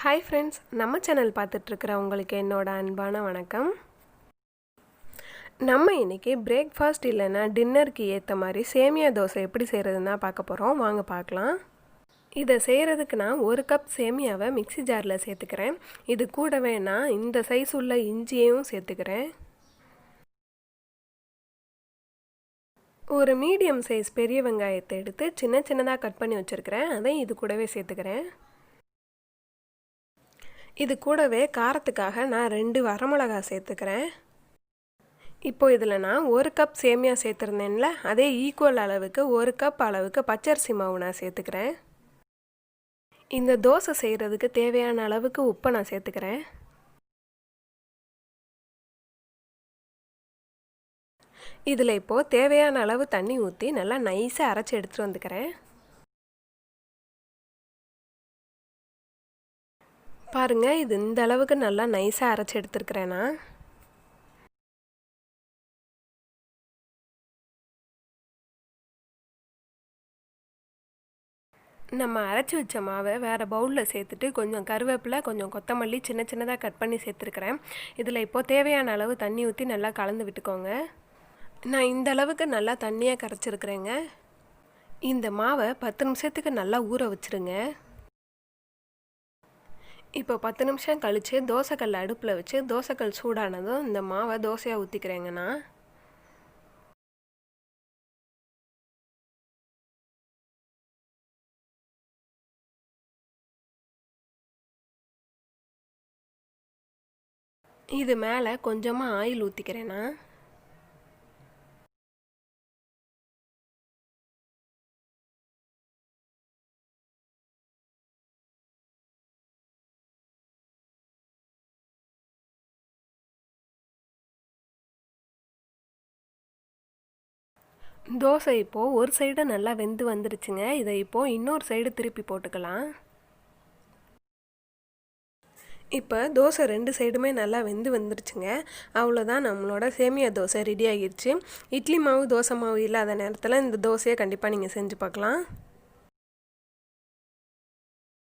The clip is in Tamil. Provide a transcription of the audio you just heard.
ஹாய் ஃப்ரெண்ட்ஸ், நம்ம சேனல் பார்த்துட்ருக்கிற உங்களுக்கு என்னோட அன்பான வணக்கம். நம்ம இன்றைக்கி பிரேக்ஃபாஸ்ட் இல்லைன்னா டின்னருக்கு ஏற்ற மாதிரி சேமியா தோசை எப்படி செய்கிறதுன்னு தான் பார்க்க போகிறோம். வாங்க பார்க்கலாம். இதை செய்கிறதுக்கு நான் 1 கப் சேமியாவை மிக்ஸி ஜாரில் சேர்த்துக்கிறேன். இது கூடவே நான் இந்த சைஸ் உள்ள இஞ்சியையும் சேர்த்துக்கிறேன். ஒரு மீடியம் சைஸ் பெரிய வெங்காயத்தை எடுத்து சின்ன சின்னதாக கட் பண்ணி வச்சுருக்கிறேன். அதையும் இது கூடவே சேர்த்துக்கிறேன். இது கூடவே காரத்துக்காக நான் 2 வரமிளகா சேர்த்துக்கிறேன். இப்போ இதில் நான் 1 கப் சேமியா சேர்த்துருந்தேன்ல, அதே ஈக்குவல் அளவுக்கு 1 கப் அளவுக்கு பச்சரிசி மாவு நான் சேர்த்துக்கிறேன். இந்த தோசை செய்கிறதுக்கு தேவையான அளவுக்கு உப்பை நான் சேர்த்துக்கிறேன். இதில் இப்போது தேவையான அளவு தண்ணி ஊற்றி நல்லா நைஸாக அரைச்சி எடுத்துகிட்டு வந்துக்கிறேன். பாருங்கள், இது இந்த அளவுக்கு நல்லா நைஸாக அரைச்சி எடுத்துருக்கிறேன்னா. நம்ம அரைச்சி வச்ச மாவை வேறு பவுலில் சேர்த்துட்டு கொஞ்சம் கருவேப்பிலை, கொஞ்சம் கொத்தமல்லி சின்ன சின்னதாக கட் பண்ணி சேர்த்துருக்கிறேன். இதில் இப்போது தேவையான அளவு தண்ணி ஊற்றி நல்லா கலந்து விட்டுக்கோங்க. நான் இந்த அளவுக்கு நல்லா தண்ணியாக கரைச்சிருக்கிறேங்க. இந்த மாவை 10 நிமிஷத்துக்கு நல்லா ஊற வச்சுருங்க. இப்போ 10 நிமிஷம் கழித்து தோசைக்கல் அடுப்பில் வச்சு தோசைக்கல் சூடானதும் இந்த மாவை தோசையாக ஊற்றிக்கிறேங்கண்ணா. இது மேலே கொஞ்சமாக ஆயில் ஊற்றிக்கிறேண்ணா. தோசை இப்போது ஒரு சைடு நல்லா வெந்து வந்துருச்சுங்க. இதை இப்போது இன்னொரு சைடு திருப்பி போட்டுக்கலாம். இப்போ தோசை 2 சைடுமே நல்லா வெந்து வந்துருச்சுங்க. அவ்வளோதான், நம்மளோட சேமியா தோசை ரெடி ஆகிடுச்சு. இட்லி மாவு தோசை மாவு இல்லாத நேரத்தில் இந்த தோசையை கண்டிப்பாக நீங்கள் செஞ்சு பார்க்கலாம்.